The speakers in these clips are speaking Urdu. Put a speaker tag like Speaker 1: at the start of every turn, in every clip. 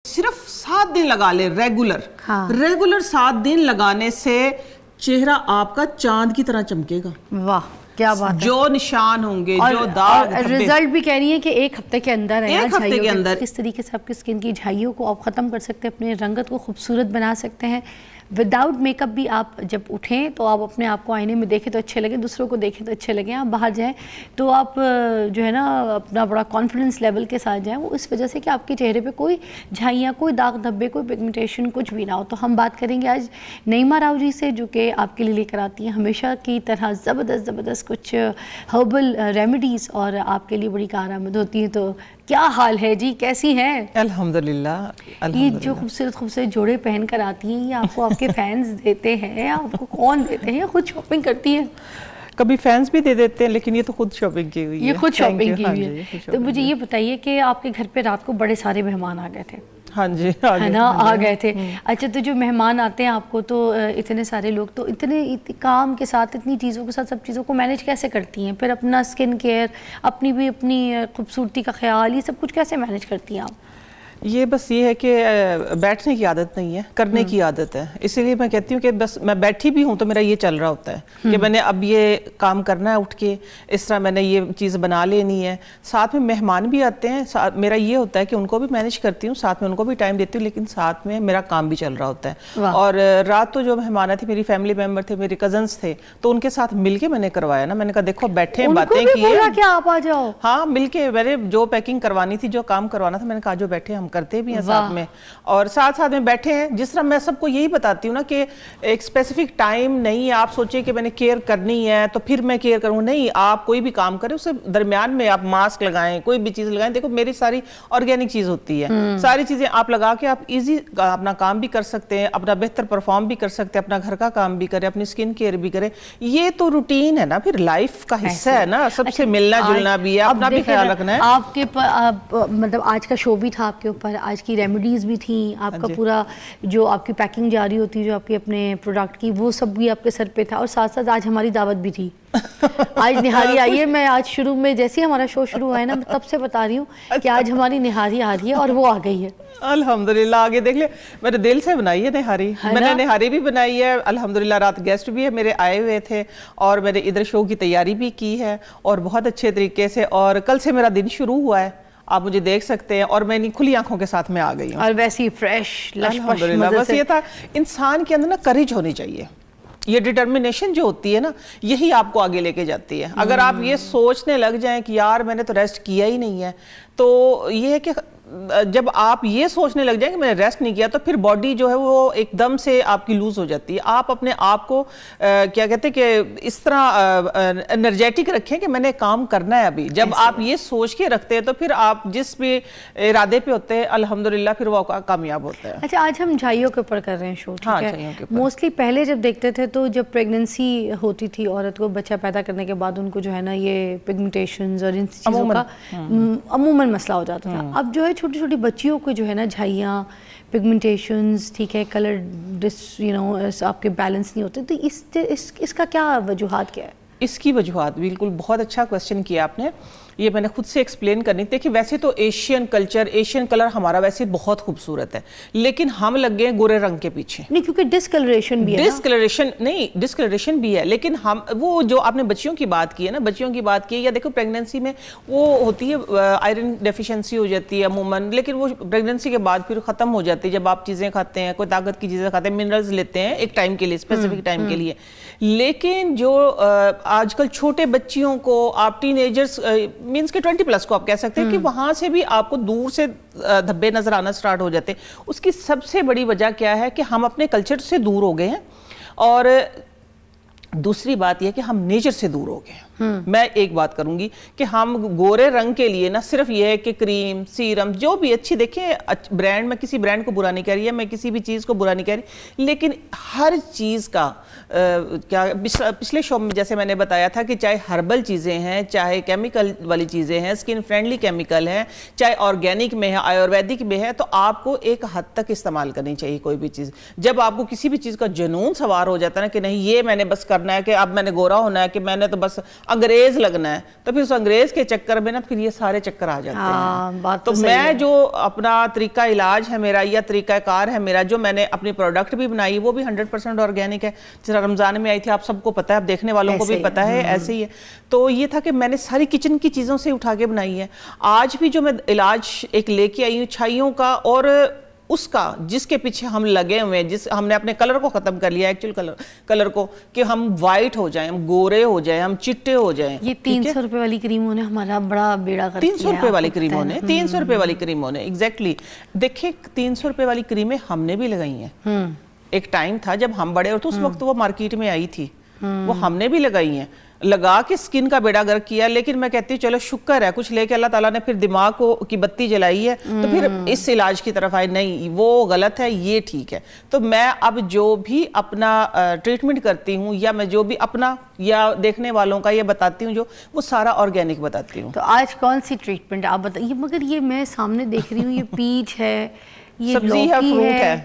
Speaker 1: صرف 7 دن لگا لے ریگولر، ریگولر 7 دن لگانے سے چہرہ آپ کا چاند کی طرح چمکے گا.
Speaker 2: واہ کیا بات ہے.
Speaker 1: جو نشان ہوں گے، جو داغ،
Speaker 2: رزلٹ بھی کہہ رہی ہے کہ 1 ہفتے کے اندر ہے.
Speaker 1: 1 ہفتے کے اندر
Speaker 2: کس طریقے سے آپ کی اسکن کی جھائیوں کو آپ ختم کر سکتے ہیں، اپنے رنگت کو خوبصورت بنا سکتے ہیں. وداؤٹ میک اپ بھی آپ جب اٹھیں تو آپ اپنے آپ کو آئینے میں دیکھیں تو اچھے لگیں، دوسروں کو دیکھیں تو اچھے لگیں. آپ باہر جائیں تو آپ جو ہے نا اپنا بڑا کانفیڈنس لیول کے ساتھ جائیں، وہ اس وجہ سے کہ آپ کے چہرے پہ کوئی جھائیاں، کوئی داغ دھبے، کوئی پگمنٹیشن کچھ بھی نہ ہو. تو ہم بات کریں گے آج نعیمہ راؤ جی سے، جو کہ آپ کے لیے لے کر آتی ہیں ہمیشہ کی طرح زبردست کچھ ہربل ریمیڈیز اور آپ کے لیے بڑی کارآمد ہوتی ہیں. تو کیا حال ہے جی، کیسی ہیں؟
Speaker 1: الحمدللہ.
Speaker 2: یہ جو خوبصورت جوڑے پہن کر آتی ہیں، یہ آپ کو آپ کے فینس دیتے ہیں؟ آپ کو کون دیتے ہیں یا خود شاپنگ کرتی ہیں؟
Speaker 1: کبھی فینس بھی دے دیتے ہیں، لیکن یہ تو خود شاپنگ کی ہوئی ہے.
Speaker 2: یہ خود شاپنگ کی ہوئی ہے. تو مجھے یہ بتائیے کہ آپ کے گھر پہ رات کو بڑے سارے مہمان آ گئے تھے.
Speaker 1: ہاں جی
Speaker 2: ہے نا، آ گئے تھے. اچھا، تو جو مہمان آتے ہیں آپ کو، تو اتنے سارے لوگ، تو اتنے کام کے ساتھ، اتنی چیزوں کے ساتھ، سب چیزوں کو مینیج کیسے کرتی ہیں؟ پھر اپنا اسکن کیئر، اپنی بھی اپنی خوبصورتی کا خیال، یہ سب کچھ کیسے مینیج کرتی ہیں آپ؟
Speaker 1: یہ بس یہ ہے کہ بیٹھنے کی عادت نہیں ہے، کرنے کی عادت ہے. اسی لیے میں کہتی ہوں کہ بس میں بیٹھی بھی ہوں تو میرا یہ چل رہا ہوتا ہے کہ میں نے اب یہ کام کرنا ہے اٹھ کے، اس طرح میں نے یہ چیز بنا لینی ہے. ساتھ میں مہمان بھی آتے ہیں، میرا یہ ہوتا ہے کہ ان کو بھی مینیج کرتی ہوں، ساتھ میں ان کو بھی ٹائم دیتی ہوں، لیکن ساتھ میں میرا کام بھی چل رہا ہوتا ہے. اور رات تو جو مہمان تھے، میری فیملی ممبر تھے، میرے کزنس تھے، تو ان کے ساتھ مل کے میں نے کروایا نا. میں نے کہا دیکھو بیٹھے باتیں کی،
Speaker 2: آپ آ جاؤ.
Speaker 1: ہاں مل کے میں نے جو پیکنگ کروانی تھی، جو کام کروانا تھا، میں نے کہا جو بیٹھے ہم کرتے بھی ہیں ساتھ میں، اور ساتھ میں بیٹھے ہیں. جس طرح میں سب کو یہی بتاتی ہوں نا کہ ایک اسپیسیفک ٹائم نہیں ہے. آپ سوچیں کہ میں نے کیئر کرنی ہے تو پھر میں کیئر کروں، نہیں. آپ کوئی بھی کام کریں، اس سے درمیان میں آپ ماسک لگائیں، کوئی بھی چیز لگائیں. دیکھو میری ساری آرگینک چیز ہوتی ہے، ساری چیزیں آپ لگا کے آپ ایزی اپنا کام بھی کر سکتے ہیں، اپنا بہتر پرفارم بھی کر سکتے ہیں، اپنا گھر کا کام بھی کریں، اپنی اسکن کیئر بھی کریں. یہ تو روٹین ہے نا، پھر لائف کا حصہ ہے نا. سب سے ملنا جلنا بھی ہے، اپنا بھی خیال رکھنا ہے.
Speaker 2: آپ کے مطلب آج کا شو بھی تھا آپ کے اوپر، آج کی ریمیڈیز بھی تھیں، آپ کا پورا جو آپ کی پیکنگ جاری ہوتی ہے، جو آپ کی اپنے پروڈکٹ کی، وہ سب بھی آپ کے سر پہ تھا. اور ساتھ ساتھ آج ہماری دعوت بھی تھی. آج نہاری آئی ہے. میں آج شروع میں جیسے ہمارا شو شروع ہوا ہے نا، میں تب سے بتا رہی ہوں کہ آج ہماری نہاری آ رہی ہے، اور وہ آ گئی ہے.
Speaker 1: الحمدللہ. آگے دیکھ لیں، میں نے دل سے بنائی ہے نہاری. میں نے نہاری بھی بنائی ہے الحمدللہ. رات گیسٹ بھی ہے میرے آئے ہوئے تھے، اور میں نے ادھر شو کی تیاری بھی کی ہے، اور بہت اچھے طریقے سے. اور کل سے میرا دن شروع ہوا ہے، آپ مجھے دیکھ سکتے ہیں، اور میں کھلی آنکھوں کے ساتھ میں آ گئی ہوں.
Speaker 2: اور ویسی فریش
Speaker 1: الحمدللہ. بس یہ تھا، انسان کے اندر نا کریج ہونی چاہیے. یہ ڈٹرمنیشن جو ہوتی ہے نا، یہی آپ کو آگے لے کے جاتی ہے. اگر آپ یہ سوچنے لگ جائیں کہ یار میں نے تو ریسٹ کیا ہی نہیں ہے، تو یہ ہے کہ جب آپ یہ سوچنے لگ جائیں کہ میں نے ریسٹ نہیں کیا، تو پھر باڈی جو ہے وہ ایک دم سے آپ کی لوز ہو جاتی ہے. آپ اپنے آپ کو کیا کہتے ہیں کہ اس طرح انرجیٹک رکھیں کہ میں نے کام کرنا ہے ابھی. جب آپ یہ سوچ کے رکھتے ہیں تو پھر آپ جس بھی ارادے پہ ہوتے ہیں الحمدللہ پھر وہ کامیاب ہوتا ہے.
Speaker 2: اچھا، آج ہم جھائیوں کے اوپر کر رہے ہیں شو. موسٹلی پہلے جب دیکھتے تھے تو جب پریگننسی ہوتی تھی عورت کو، بچہ پیدا کرنے کے بعد ان کو جو ہے نا یہ پگمنٹیشنز اور ان چیزوں کا عموماً مسئلہ ہو جاتا تھا. اب جو ہے چھوٹی چھوٹی بچیوں کو جو ہے نا جھائیاں، پگمنٹیشنز، ٹھیک ہے، کلر آپ کے بیلنس نہیں ہوتے. تو اس کا کیا وجوہات کیا ہے؟
Speaker 1: اس کی وجوہات بالکل بہت اچھا کویسچن کیا آپ نے. یہ میں نے خود سے ایکسپلین کرنی تھی کہ ویسے تو ایشین کلچر، ایشین کلر ہمارا ویسے بہت خوبصورت ہے، لیکن ہم لگ گئے گورے رنگ کے پیچھے.
Speaker 2: نہیں، کیونکہ ڈسکلریشن بھی ہے.
Speaker 1: ڈسکلریشن بھی ہے، لیکن ہم وہ جو آپ نے بچیوں کی بات کی ہے نا، بچیوں کی بات کی ہے، یا دیکھو پریگننسی میں وہ ہوتی ہے آئرن ڈیفیشنسی ہو جاتی ہے عموماً، لیکن وہ پریگننسی کے بعد پھر ختم ہو جاتی ہے جب آپ چیزیں کھاتے ہیں، کوئی طاقت کی چیزیں کھاتے ہیں، منرلز لیتے ہیں ایک ٹائم کے لیے، اسپیسیفک ٹائم کے لیے. لیکن جو آج کل چھوٹے بچیوں کو، آپ ٹین ایجرز مینس کہ 20+ کو آپ کہہ سکتے ہیں کہ وہاں سے بھی آپ کو دور سے دھبے نظر آنا سٹارٹ ہو جاتے ہیں. اس کی سب سے بڑی وجہ کیا ہے کہ ہم اپنے کلچر سے دور ہو گئے ہیں، اور دوسری بات یہ کہ ہم نیچر سے دور ہو گئے ہیں. میں ایک بات کروں گی کہ ہم گورے رنگ کے لیے نہ صرف یہ ہے کہ کریم، سیرم، جو بھی اچھی دیکھیں برانڈ، میں کسی برانڈ کو برا نہیں کہہ رہی ہے، میں کسی بھی چیز کو برا نہیں کہہ رہی، لیکن ہر چیز کا کیا پچھلے شو میں جیسے میں نے بتایا تھا کہ چاہے ہربل چیزیں ہیں، چاہے کیمیکل والی چیزیں ہیں، اسکن فرینڈلی کیمیکل ہیں، چاہے آرگینک میں ہے، آیورویدک میں ہے، تو آپ کو ایک حد تک استعمال کرنی چاہیے کوئی بھی چیز. جب آپ کو کسی بھی چیز کا جنون سوار ہو جاتا ہے نا کہ نہیں یہ میں نے بس کرنا ہے، کہ اب میں نے گورا ہونا ہے، کہ میں نے تو بس انگریز لگنا ہے تو پھر اس انگریز کے چکر میں نا پھر یہ سارے چکر آ جاتے ہیں. تو میں جو اپنا طریقہ علاج ہے میرا یا طریقہ کار ہے میرا, جو میں نے اپنی پروڈکٹ بھی بنائی وہ بھی 100% آرگینک ہے. جس طرح رمضان میں آئی تھی آپ سب کو پتا ہے, آپ دیکھنے والوں کو بھی پتا ہے, ایسے ہی ہے. تو یہ تھا کہ میں نے ساری کچن کی چیزوں سے اٹھا کے بنائی ہے. آج بھی جو میں علاج ایک لے کے آئی ہوں چھائیوں کا, اور اس کا جس کے پیچھے ہم لگے ہوئے ہیں, ہم نے اپنے کلر کو ختم کر لیا, ایکچول کلر کو, کہ ہم وائٹ ہو جائیں, ہم گورے ہو جائیں, ہم چٹے ہو جائیں.
Speaker 2: یہ 300 روپے والی کریموں نے ہمارا بڑا بیڑا کر دیا.
Speaker 1: 300 روپے والی کریموں نے 300 روپے والی کریموں نے ایگزیکٹلی. دیکھیں 300 روپے والی کریمیں ہم نے بھی لگائی ہیں. ایک ٹائم تھا جب ہم بڑے اور تو اس وقت وہ مارکیٹ میں آئی تھی, وہ ہم نے بھی لگائی ہیں, لگا کے سکن کا بیڑا گرک کیا. لیکن میں کہتی ہوں چلو شکر ہے کچھ لے کے اللہ تعالیٰ نے پھر دماغ کی بتی جلائی ہے, تو پھر اس علاج کی طرف آئے, نہیں وہ غلط ہے, یہ ٹھیک ہے. تو میں اب جو بھی اپنا ٹریٹمنٹ کرتی ہوں یا میں جو بھی اپنا یا دیکھنے والوں کا یہ بتاتی ہوں, جو وہ سارا آرگینک بتاتی ہوں.
Speaker 2: تو آج کون سی ٹریٹمنٹ آپ بتائیے؟ مگر یہ میں سامنے دیکھ رہی ہوں, یہ پیچ ہے, یہ
Speaker 1: سبزی ہے, فروٹ ہے.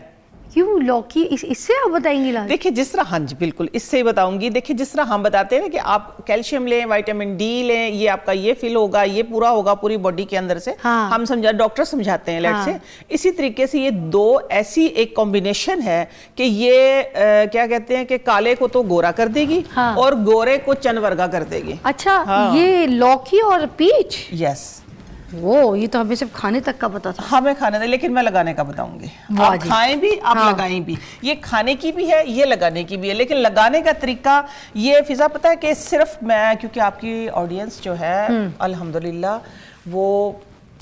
Speaker 2: کیوں لوکی؟ اس سے آپ بتائیں گے علاج؟
Speaker 1: دیکھیں جس طرح, ہاں جی بالکل اس سے ہی بتاؤں گی. دیکھیں جس طرح ہم بتاتے ہیں کہ آپ کیلشیم لیں, وائٹامن ڈی لیں, یہ آپ کا یہ فل ہوگا, یہ پورا ہوگا پوری باڈی کے اندر سے, ہم ڈاکٹر سمجھاتے ہیں لیٹ سے. اسی طریقے سے یہ دو ایسی ایک کمبینیشن ہے کہ یہ کیا کہتے ہیں کہ کالے کو تو گورا کر دے گی اور گورے کو چنورگا کر دے گی.
Speaker 2: اچھا, یہ لوکی اور پیچ؟
Speaker 1: یس.
Speaker 2: وہ یہ تو ہمیں صرف کھانے تک کا پتا تھا.
Speaker 1: ہمیں کھانے تھا, لیکن میں لگانے کا بتاؤں گی. آپ کھائیں بھی, آپ لگائیں بھی. یہ کھانے کی بھی ہے, یہ لگانے کی بھی ہے. لیکن لگانے کا طریقہ یہ فضا پتہ ہے کہ صرف میں, کیونکہ آپ کی آڈینس جو ہے الحمدللہ وہ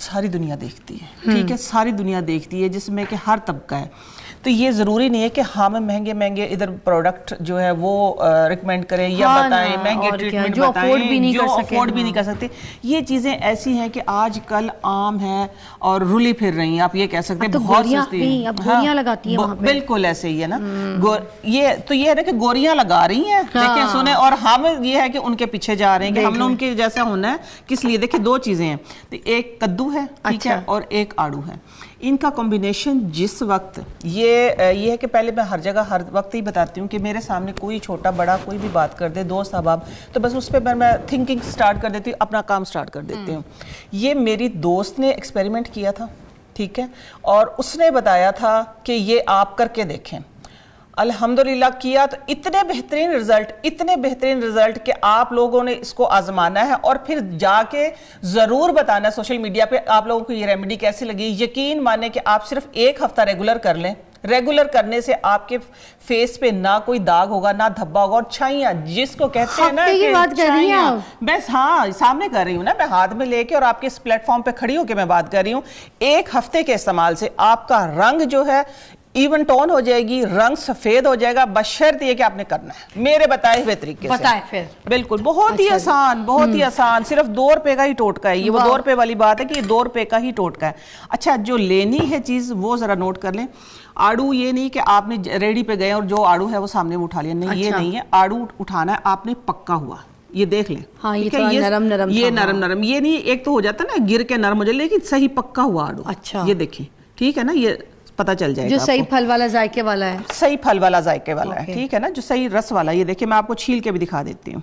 Speaker 1: ساری دنیا دیکھتی ہے, ٹھیک ہے, ساری دنیا دیکھتی ہے جس میں کہ ہر طبقہ ہے. تو یہ ضروری نہیں ہے کہ ہم مہنگے مہنگے ادھر پروڈکٹ جو ہے وہ ریکمینڈ کریں یا بتائیں, مہنگے ٹریٹمنٹ بتائیں جو افورڈ بھی نہیں کر سکتے. یہ چیزیں ایسی ہیں کہ آج کل عام ہیں اور رلی پھر رہی ہیں, آپ یہ کہہ سکتے ہیں. بہت سستی
Speaker 2: گوریاں لگاتی ہیں وہاں پہ.
Speaker 1: بالکل ایسے ہی ہے نا. یہ تو یہ ہے نا کہ گوریاں لگا رہی ہیں, دیکھیں سنیں, اور ہم یہ ہے کہ ان کے پیچھے جا رہے ہیں کہ ہم نے ان کے جیسا ہونا ہے. کس لیے؟ دیکھیں دو چیزیں ہیں, ایک کدو ہے, ٹھیک ہے, اور ایک آڑو ہے. ان کا کمبینیشن جس وقت یہ ہے کہ پہلے میں ہر جگہ ہر وقت ہی بتاتی ہوں کہ میرے سامنے کوئی چھوٹا بڑا کوئی بھی بات کر دے, دوست احباب, تو بس اس پہ میں تھنکنگ سٹارٹ کر دیتی ہوں, اپنا کام سٹارٹ کر دیتی ہوں. یہ میری دوست نے ایکسپیریمنٹ کیا تھا, ٹھیک ہے, اور اس نے بتایا تھا کہ یہ آپ کر کے دیکھیں. الحمدللہ کیا تو اتنے بہترین رزلٹ کہ آپ لوگوں نے اس کو آزمانا ہے اور پھر جا کے ضرور بتانا ہے سوشل میڈیا پہ آپ لوگوں کو یہ ریمیڈی کیسی لگی. یقین مانے کہ آپ صرف 1 ہفتہ ریگولر کر لیں, ریگولر کرنے سے آپ کے فیس پہ نہ کوئی داغ ہوگا نہ دھبا ہوگا. اور چھائیاں جس کو کہتے ہیں نا کہ چھائیاں, بس ہاں سامنے کر رہی ہوں نا میں ہاتھ میں لے کے, اور آپ کے اس پلیٹ فارم پہ کھڑی ہو کے میں بات کر رہی ہوں. 1 ہفتے کے استعمال سے آپ کا رنگ جو ہے ایون ٹون ہو جائے گی, رنگ سفید ہو جائے گا, بشرط یہ کہ آپ نے کرنا ہے میرے بتائے ہوئے طریقے سے.
Speaker 2: بتائیں پھر.
Speaker 1: بالکل بہت ہی آسان, بہت ہی آسان, صرف 2 روپے کا ہی ٹوٹکا ہے. یہ وہ 2 روپے والی بات ہے کہ یہ 2 روپے کا ہی ٹوٹکا ہے. اچھا جو لینی ہے چیز وہ ذرا نوٹ کر لیں. آڑو یہ نہیں کہ آپ نے ریڈی پہ گئے اور جو آڑو ہے وہ سامنے میں اٹھا لیا, نہیں یہ نہیں ہے. آڑو اٹھانا ہے آپ نے پکا ہوا, یہ دیکھ لیں,
Speaker 2: یہ
Speaker 1: نرم نرم, یہ نہیں ایک تو ہو جاتا نا گر کے نرم ہو جائے, لیکن صحیح پکا ہوا آڑو.
Speaker 2: اچھا
Speaker 1: یہ دیکھیں, ٹھیک ہے نا, یہ پتہ چل جائے گا
Speaker 2: جو صحیح پھل والا ذائقے والا ہے,
Speaker 1: صحیح پھل والا ذائقے والا ہے, ٹھیک ہے نا, جو صحیح رس والا. یہ دیکھیں میں آپ کو چھیل کے بھی دکھا دیتی ہوں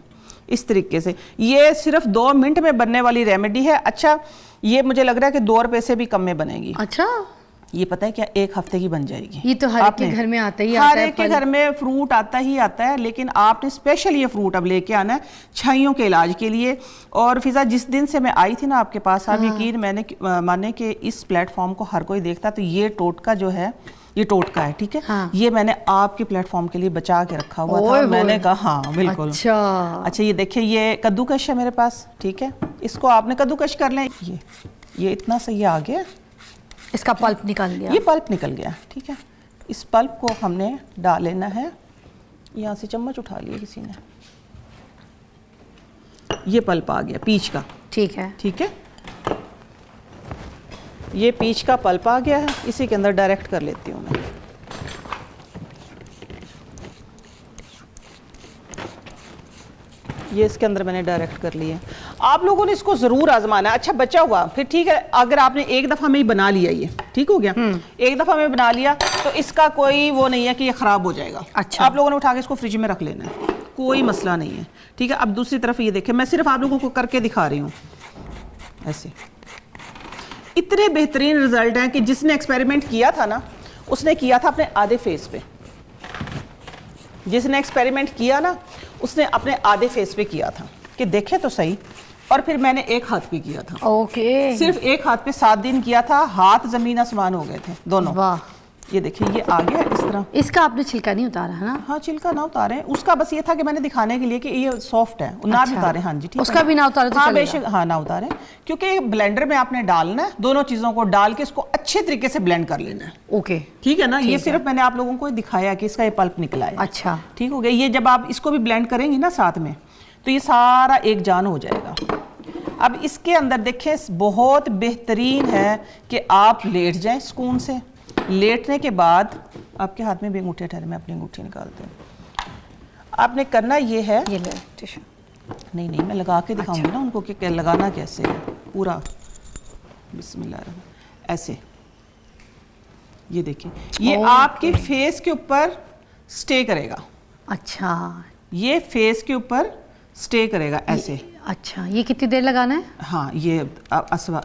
Speaker 1: اس طریقے سے. یہ صرف 2 منٹ میں بننے والی ریمیڈی ہے. اچھا یہ مجھے لگ رہا ہے کہ 2 روپے سے بھی کم میں بنے گی.
Speaker 2: اچھا
Speaker 1: یہ پتہ ہے کیا 1 ہفتے کی بن جائے گی.
Speaker 2: یہ تو ہر ایک کے گھر میں آتا ہی آتا ہے,
Speaker 1: ہر ایک کے گھر میں فروٹ آتا ہی آتا ہے, لیکن آپ نے اسپیشل یہ فروٹ اب لے کے آنا ہے چھائیوں کے علاج کے لیے. اور فضا جس دن سے میں آئی تھی نا آپ کے پاس, آپ یقین میں نے مانے کہ اس پلیٹ فارم کو ہر کوئی دیکھتا, تو یہ ٹوٹکا جو ہے یہ ٹوٹکا ہے, ٹھیک ہے, یہ میں نے آپ کے پلیٹ فارم کے لیے بچا کے رکھا ہوا تھا. میں نے کہا ہاں بالکل. اچھا یہ دیکھیں یہ کدوکش ہے میرے پاس, ٹھیک ہے, اس کو آپ نے کدوکش کر لیں. یہ اتنا صحیح آ گیا,
Speaker 2: اس کا پلپ نکل گیا,
Speaker 1: یہ پلپ نکل گیا, ٹھیک ہے. اس پلپ کو ہم نے ڈال لینا ہے, یہاں سے چمچ اٹھا لیا کسی نے, یہ پلپ آ گیا پیچ کا,
Speaker 2: ٹھیک ہے,
Speaker 1: ٹھیک ہے, یہ پیچ کا پلپ آ گیا ہے. اسی کے اندر ڈائریکٹ کر لیتی ہوں میں. یہ اس کے اندر میں نے ڈائریکٹ کر لی ہے. آپ لوگوں نے اس کو ضرور آزمانا ہے. اچھا بچا ہوا پھر ٹھیک ہے, اگر آپ نے 1 دفعہ میں ہی بنا لیا, یہ ٹھیک ہو گیا, 1 دفعہ میں بنا لیا تو اس کا کوئی وہ نہیں ہے کہ یہ خراب ہو جائے گا.
Speaker 2: اچھا
Speaker 1: آپ لوگوں نے اٹھا کے اس کو فریج میں رکھ لینا ہے, کوئی مسئلہ نہیں ہے. ٹھیک ہے, اب دوسری طرف یہ دیکھیں, میں صرف آپ لوگوں کو کر کے دکھا رہی ہوں. ایسے اتنے بہترین رزلٹ ہیں کہ جس نے ایکسپیریمنٹ کیا تھا نا, اس نے کیا تھا اپنے آدھے فیس پہ. جس نے ایکسپیریمنٹ کیا نا, اس نے اپنے آدھے فیس پہ کیا تھا کہ دیکھیں تو صحیح. اور پھر میں نے ایک ہاتھ پہ کیا تھا.
Speaker 2: اوکے,
Speaker 1: صرف ایک ہاتھ پہ 7 دن کیا تھا, ہاتھ زمین آسمان ہو گئے تھے دونوں.
Speaker 2: واہ,
Speaker 1: یہ دیکھیں یہ آ گیا اس طرح.
Speaker 2: اس کا آپ نے چھلکا نہیں اتارا ہے نا؟
Speaker 1: ہاں چھلکا نہ اتارے, اس کا بس یہ تھا کہ میں نے دکھانے کے لیے کہ یہ سافٹ ہے, نہ بھی اتارے. ہاں جی ٹھیک ہے,
Speaker 2: اس کا بھی نہ اتارے تو
Speaker 1: ہاں
Speaker 2: چلے
Speaker 1: بے
Speaker 2: گا.
Speaker 1: شک, ہاں نہ اتارے, کیونکہ بلینڈر میں آپ نے ڈالنا ہے, دونوں چیزوں کو ڈال کے اس کو اچھے طریقے سے بلینڈ کر لینا ہے.
Speaker 2: اوکے
Speaker 1: ٹھیک ہے نا, یہ صرف میں نے آپ لوگوں کو دکھایا کہ اس کا یہ پلپ نکلا ہے.
Speaker 2: اچھا
Speaker 1: ٹھیک ہو گیا. یہ جب آپ اس کو بھی بلینڈ کریں گی نا ساتھ میں, تو یہ سارا ایک جان ہو جائے گا. اب اس کے اندر دیکھیں بہت بہترین ہے کہ آپ لیٹ جائیں سکون سے. لیٹنے کے بعد آپ کے ہاتھ میں بھی انگوٹھے ٹھہرے, میں اپنی انگوٹھی نکالتے ہیں. آپ نے کرنا یہ ہے,
Speaker 2: یہ لے ٹیشو.
Speaker 1: نہیں میں لگا کے دکھاؤں گی نا ان کو کہ لگانا کیسے ہے پورا. بسم اللہ الرحمن, ایسے یہ دیکھیں, یہ آپ کے فیس کے اوپر سٹے کرے گا.
Speaker 2: اچھا,
Speaker 1: یہ فیس کے اوپر سٹے کرے گا ایسے.
Speaker 2: اچھا, یہ کتنی دیر لگانا ہے؟
Speaker 1: ہاں یہ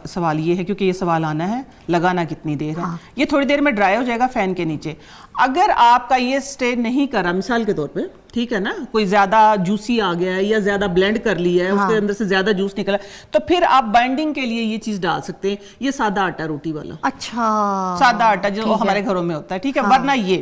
Speaker 1: سوال یہ ہے, کیونکہ یہ سوال آنا ہے لگانا کتنی دیر ہے. یہ تھوڑی دیر میں ڈرائی ہو جائے گا فین کے نیچے. اگر آپ کا یہ سٹے نہیں کر رہا مثال کے طور پہ, ٹھیک ہے نا, کوئی زیادہ جوسی آ گیا ہے یا زیادہ بلینڈ کر لیا ہے, اس کے اندر سے زیادہ جوس نکلا, تو پھر آپ بائنڈنگ کے لیے یہ چیز ڈال سکتے ہیں, یہ سادہ آٹا روٹی والا.
Speaker 2: اچھا,
Speaker 1: سادہ آٹا جو ہمارے گھروں میں ہوتا ہے. ٹھیک ہے, ورنہ یہ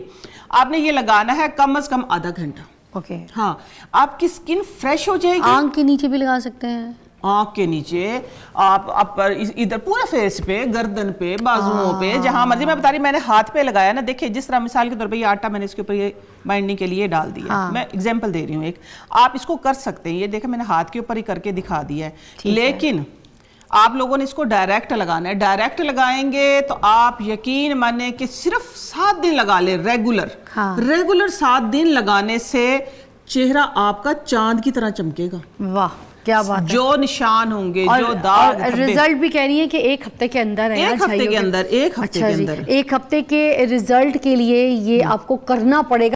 Speaker 1: آپ نے یہ لگانا ہے کم از کم آدھا گھنٹہ.
Speaker 2: اوکے,
Speaker 1: ہاں, آپ کی سکن فریش ہو جائے گی.
Speaker 2: آنکھ کے نیچے بھی لگا سکتے ہیں؟
Speaker 1: آنکھ کے نیچے, آپ ادھر پورا فیس پہ, گردن پہ, بازوؤں پہ, جہاں مرضی. میں بتا رہی, میں نے ہاتھ پہ لگایا نا, دیکھیں جس طرح مثال کے طور پہ یہ آٹا میں نے اس کے اوپر یہ بائنڈنگ کے لیے ڈال دیا. میں اگزامپل دے رہی ہوں ایک, آپ اس کو کر سکتے ہیں. یہ دیکھیں میں نے ہاتھ کے اوپر ہی کر کے دکھا دیا ہے. لیکن آپ لوگوں نے اس کو ڈائریکٹ لگانا ہے. ڈائریکٹ لگائیں گے تو آپ یقین مانیں کہ صرف 7 دن لگا لیں ریگولر 7 دن لگانے سے چہرہ آپ کا چاند کی طرح چمکے گا.
Speaker 2: واہ, کیا بات ہے.
Speaker 1: جو نشان ہوں گے, جو داغ,
Speaker 2: رزلٹ بھی کہہ رہی ہیں کہ 1 ہفتے کے اندر ہے.
Speaker 1: 1 ہفتے کے اندر, 1 ہفتے کے اندر.
Speaker 2: 1 ہفتے کے رزلٹ کے لیے یہ آپ کو کرنا پڑے گا.